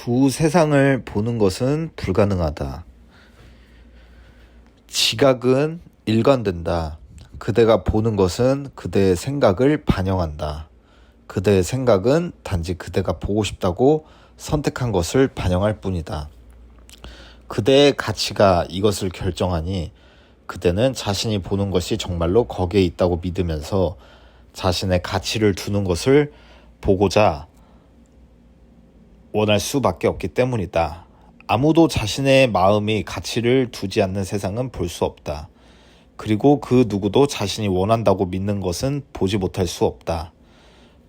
두 세상을 보는 것은 불가능하다. 지각은 일관된다. 그대가 보는 것은 그대의 생각을 반영한다. 그대의 생각은 단지 그대가 보고 싶다고 선택한 것을 반영할 뿐이다. 그대의 가치가 이것을 결정하니 그대는 자신이 보는 것이 정말로 거기에 있다고 믿으면서 자신의 가치를 두는 것을 보고자 원할 수밖에 없기 때문이다. 아무도 자신의 마음이 가치를 두지 않는 세상은 볼 수 없다. 그리고 그 누구도 자신이 원한다고 믿는 것은 보지 못할 수 없다.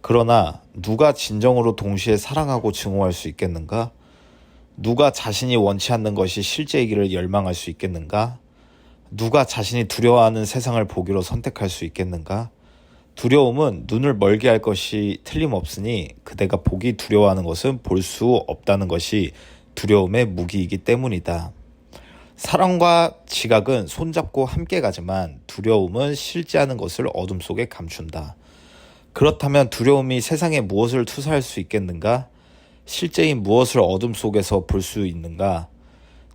그러나 누가 진정으로 동시에 사랑하고 증오할 수 있겠는가? 누가 자신이 원치 않는 것이 실제이기를 열망할 수 있겠는가? 누가 자신이 두려워하는 세상을 보기로 선택할 수 있겠는가? 두려움은 눈을 멀게 할 것이 틀림없으니 그대가 보기 두려워하는 것은 볼 수 없다는 것이 두려움의 무기이기 때문이다. 사랑과 지각은 손잡고 함께 가지만 두려움은 실제하는 것을 어둠 속에 감춘다. 그렇다면 두려움이 세상에 무엇을 투사할 수 있겠는가? 실제인 무엇을 어둠 속에서 볼 수 있는가?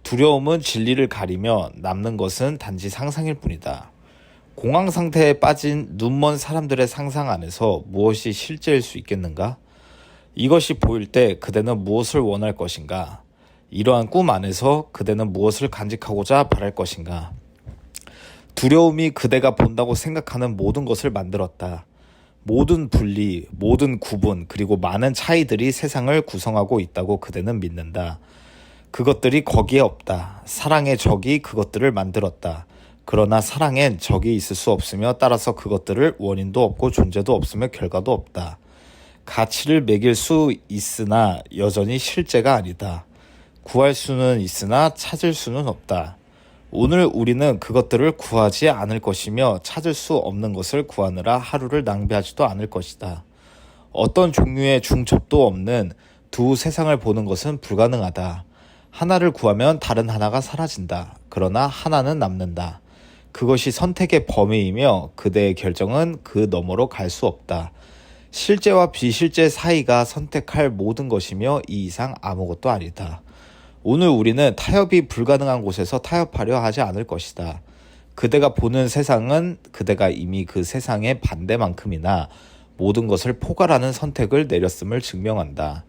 두려움은 진리를 가리며 남는 것은 단지 상상일 뿐이다. 공황 상태에 빠진 눈먼 사람들의 상상 안에서 무엇이 실제일 수 있겠는가? 이것이 보일 때 그대는 무엇을 원할 것인가? 이러한 꿈 안에서 그대는 무엇을 간직하고자 바랄 것인가? 두려움이 그대가 본다고 생각하는 모든 것을 만들었다. 모든 분리, 모든 구분, 그리고 많은 차이들이 세상을 구성하고 있다고 그대는 믿는다. 그것들이 거기에 없다. 사랑의 적이 그것들을 만들었다. 그러나 사랑엔 적이 있을 수 없으며 따라서 그것들을 원인도 없고 존재도 없으며 결과도 없다. 가치를 매길 수 있으나 여전히 실제가 아니다. 구할 수는 있으나 찾을 수는 없다. 오늘 우리는 그것들을 구하지 않을 것이며 찾을 수 없는 것을 구하느라 하루를 낭비하지도 않을 것이다. 어떤 종류의 중첩도 없는 두 세상을 보는 것은 불가능하다. 하나를 구하면 다른 하나가 사라진다. 그러나 하나는 남는다. 그것이 선택의 범위이며 그대의 결정은 그 너머로 갈 수 없다. 실제와 비실제 사이가 선택할 모든 것이며 이 이상 아무것도 아니다. 오늘 우리는 타협이 불가능한 곳에서 타협하려 하지 않을 것이다. 그대가 보는 세상은 그대가 이미 그 세상의 반대만큼이나 모든 것을 포괄하는 선택을 내렸음을 증명한다.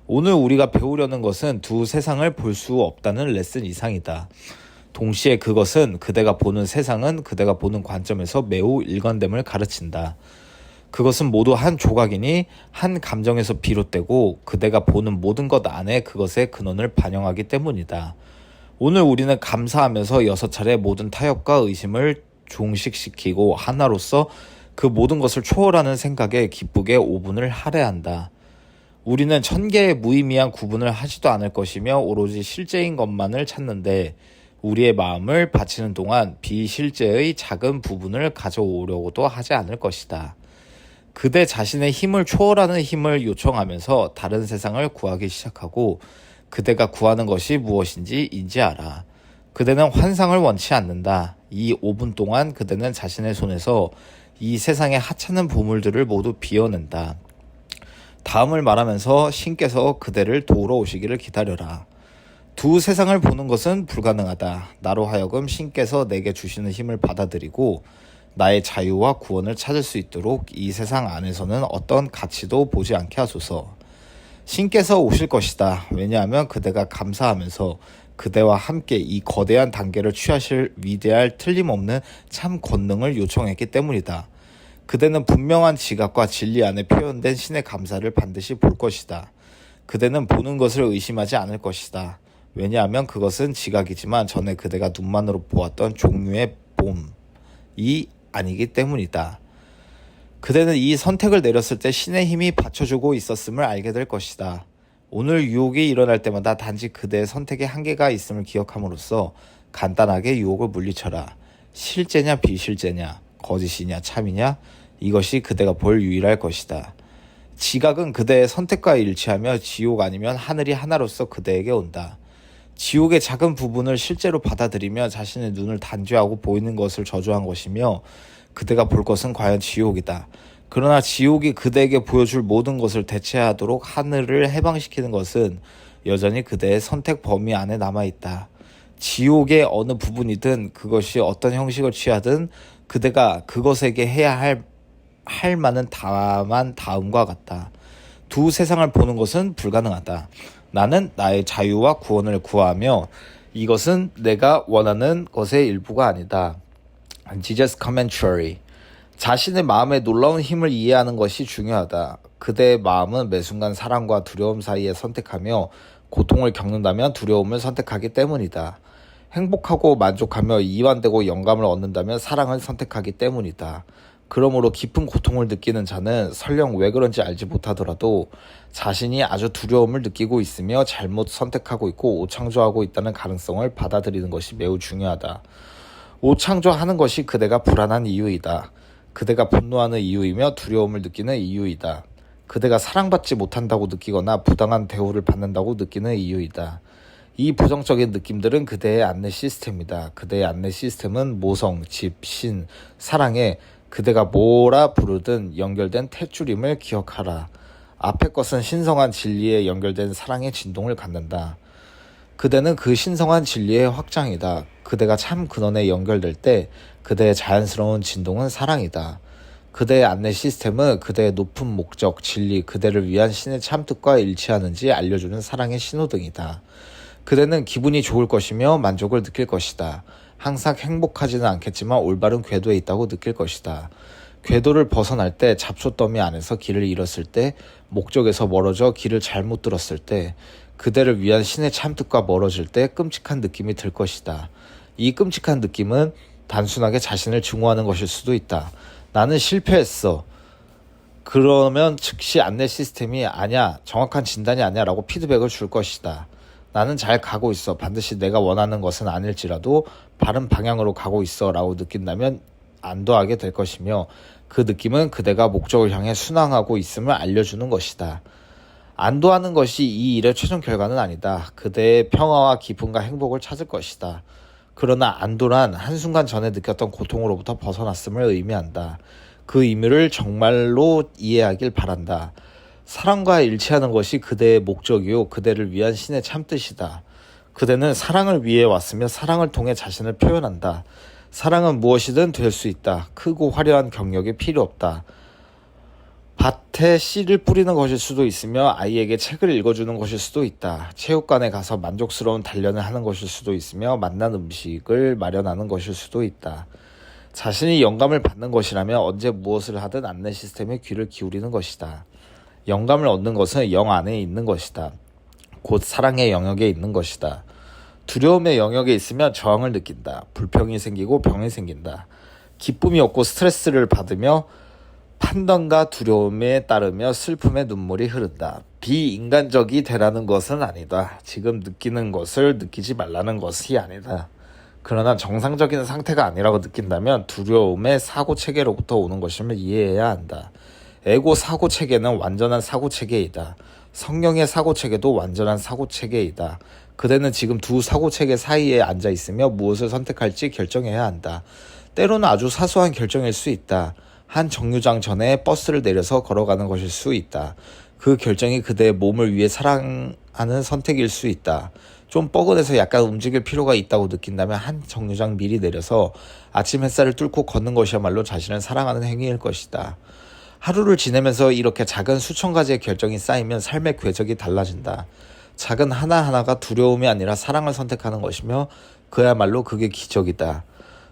오늘 우리가 배우려는 것은 두 세상을 볼 수 없다는 레슨 이상이다. 동시에 그것은 그대가 보는 세상은 그대가 보는 관점에서 매우 일관됨을 가르친다. 그것은 모두 한 조각이니 한 감정에서 비롯되고 그대가 보는 모든 것 안에 그것의 근원을 반영하기 때문이다. 오늘 우리는 감사하면서 6차례 모든 타협과 의심을 종식시키고 하나로서 그 모든 것을 초월하는 생각에 기쁘게 5분을 할애한다. 우리는 1000개의 무의미한 구분을 하지도 않을 것이며 오로지 실제인 것만을 찾는데 우리의 마음을 바치는 동안 비실제의 작은 부분을 가져오려고도 하지 않을 것이다. 그대 자신의 힘을 초월하는 힘을 요청하면서 다른 세상을 구하기 시작하고 그대가 구하는 것이 무엇인지 인지하라. 그대는 환상을 원치 않는다. 이 5분 동안 그대는 자신의 손에서 이 세상의 하찮은 보물들을 모두 비워낸다. 다음을 말하면서 신께서 그대를 도우러 오시기를 기다려라. 두 세상을 보는 것은 불가능하다. 나로 하여금 신께서 내게 주시는 힘을 받아들이고 나의 자유와 구원을 찾을 수 있도록 이 세상 안에서는 어떤 가치도 보지 않게 하소서. 신께서 오실 것이다. 왜냐하면 그대가 감사하면서 그대와 함께 이 거대한 단계를 취하실 위대할 틀림없는 참 권능을 요청했기 때문이다. 그대는 분명한 지각과 진리 안에 표현된 신의 감사를 반드시 볼 것이다. 그대는 보는 것을 의심하지 않을 것이다. 왜냐하면 그것은 지각이지만 전에 그대가 눈만으로 보았던 종류의 봄이 아니기 때문이다. 그대는 이 선택을 내렸을 때 신의 힘이 받쳐주고 있었음을 알게 될 것이다. 오늘 유혹이 일어날 때마다 단지 그대의 선택에 한계가 있음을 기억함으로써 간단하게 유혹을 물리쳐라. 실제냐 비실제냐, 거짓이냐 참이냐, 이것이 그대가 볼 유일할 것이다. 지각은 그대의 선택과 일치하며 지옥 아니면 하늘이 하나로서 그대에게 온다. 지옥의 작은 부분을 실제로 받아들이며 자신의 눈을 단죄하고 보이는 것을 저주한 것이며 그대가 볼 것은 과연 지옥이다. 그러나 지옥이 그대에게 보여줄 모든 것을 대체하도록 하늘을 해방시키는 것은 여전히 그대의 선택 범위 안에 남아있다. 지옥의 어느 부분이든 그것이 어떤 형식을 취하든 그대가 그것에게 해야 할 만은 다음과 같다. 두 세상을 보는 것은 불가능하다. 나는 나의 자유와 구원을 구하며 이것은 내가 원하는 것의 일부가 아니다. Jesus Commentary. 자신의 마음의 놀라운 힘을 이해하는 것이 중요하다. 그대의 마음은 매 순간 사랑과 두려움 사이에 선택하며 고통을 겪는다면 두려움을 선택하기 때문이다. 행복하고 만족하며 이완되고 영감을 얻는다면 사랑을 선택하기 때문이다. 그러므로 깊은 고통을 느끼는 자는 설령 왜 그런지 알지 못하더라도 자신이 아주 두려움을 느끼고 있으며 잘못 선택하고 있고 오창조하고 있다는 가능성을 받아들이는 것이 매우 중요하다. 오창조하는 것이 그대가 불안한 이유이다. 그대가 분노하는 이유이며 두려움을 느끼는 이유이다. 그대가 사랑받지 못한다고 느끼거나 부당한 대우를 받는다고 느끼는 이유이다. 이 부정적인 느낌들은 그대의 안내 시스템이다. 그대의 안내 시스템은 모성, 집, 신, 사랑에 그대가 뭐라 부르든 연결된 탯줄임을 기억하라. 앞의 것은 신성한 진리에 연결된 사랑의 진동을 갖는다. 그대는 그 신성한 진리의 확장이다. 그대가 참 근원에 연결될 때 그대의 자연스러운 진동은 사랑이다. 그대의 안내 시스템은 그대의 높은 목적, 진리, 그대를 위한 신의 참뜻과 일치하는지 알려주는 사랑의 신호등이다. 그대는 기분이 좋을 것이며 만족을 느낄 것이다. 항상 행복하지는 않겠지만 올바른 궤도에 있다고 느낄 것이다. 궤도를 벗어날 때, 잡초더미 안에서 길을 잃었을 때, 목적에서 멀어져 길을 잘못 들었을 때, 그대를 위한 신의 참뜻과 멀어질 때 끔찍한 느낌이 들 것이다. 이 끔찍한 느낌은 단순하게 자신을 증오하는 것일 수도 있다. 나는 실패했어. 그러면 즉시 안내 시스템이 아니야, 정확한 진단이 아니야 라고 피드백을 줄 것이다. 나는 잘 가고 있어. 반드시 내가 원하는 것은 아닐지라도 바른 방향으로 가고 있어 라고 느낀다면 안도하게 될 것이며 그 느낌은 그대가 목적을 향해 순항하고 있음을 알려주는 것이다. 안도하는 것이 이 일의 최종 결과는 아니다. 그대의 평화와 기쁨과 행복을 찾을 것이다. 그러나 안도란 한순간 전에 느꼈던 고통으로부터 벗어났음을 의미한다. 그 의미를 정말로 이해하길 바란다. 사랑과 일치하는 것이 그대의 목적이요 그대를 위한 신의 참뜻이다. 그대는 사랑을 위해 왔으며 사랑을 통해 자신을 표현한다. 사랑은 무엇이든 될 수 있다. 크고 화려한 경력이 필요 없다. 밭에 씨를 뿌리는 것일 수도 있으며 아이에게 책을 읽어주는 것일 수도 있다. 체육관에 가서 만족스러운 단련을 하는 것일 수도 있으며 맛난 음식을 마련하는 것일 수도 있다. 자신이 영감을 받는 것이라면 언제 무엇을 하든 안내 시스템에 귀를 기울이는 것이다. 영감을 얻는 것은 영 안에 있는 것이다. 곧 사랑의 영역에 있는 것이다. 두려움의 영역에 있으면 저항을 느낀다. 불평이 생기고 병이 생긴다. 기쁨이 없고 스트레스를 받으며 판단과 두려움에 따르며 슬픔의 눈물이 흐른다. 비인간적이 되라는 것은 아니다. 지금 느끼는 것을 느끼지 말라는 것이 아니다. 그러나 정상적인 상태가 아니라고 느낀다면 두려움의 사고체계로부터 오는 것임을 이해해야 한다. 에고 사고체계는 완전한 사고체계이다. 성령의 사고체계도 완전한 사고체계이다. 그대는 지금 두 사고체계 사이에 앉아있으며 무엇을 선택할지 결정해야 한다. 때로는 아주 사소한 결정일 수 있다. 한 정류장 전에 버스를 내려서 걸어가는 것일 수 있다. 그 결정이 그대의 몸을 위해 사랑하는 선택일 수 있다. 좀 뻐근해서 약간 움직일 필요가 있다고 느낀다면 한 정류장 미리 내려서 아침 햇살을 뚫고 걷는 것이야말로 자신을 사랑하는 행위일 것이다. 하루를 지내면서 이렇게 작은 수천 가지의 결정이 쌓이면 삶의 궤적이 달라진다. 작은 하나하나가 두려움이 아니라 사랑을 선택하는 것이며 그야말로 그게 기적이다.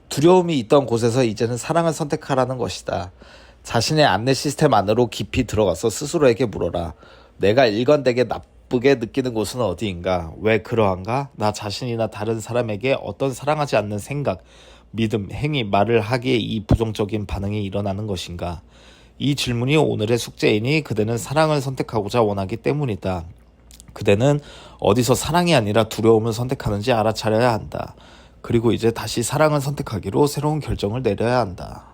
두려움이 있던 곳에서 이제는 사랑을 선택하라는 것이다. 자신의 안내 시스템 안으로 깊이 들어가서 스스로에게 물어라. 내가 일관되게 나쁘게 느끼는 곳은 어디인가? 왜 그러한가? 나 자신이나 다른 사람에게 어떤 사랑하지 않는 생각, 믿음, 행위, 말을 하기에 이 부정적인 반응이 일어나는 것인가? 이 질문이 오늘의 숙제이니 그대는 사랑을 선택하고자 원하기 때문이다. 그대는 어디서 사랑이 아니라 두려움을 선택하는지 알아차려야 한다. 그리고 이제 다시 사랑을 선택하기로 새로운 결정을 내려야 한다.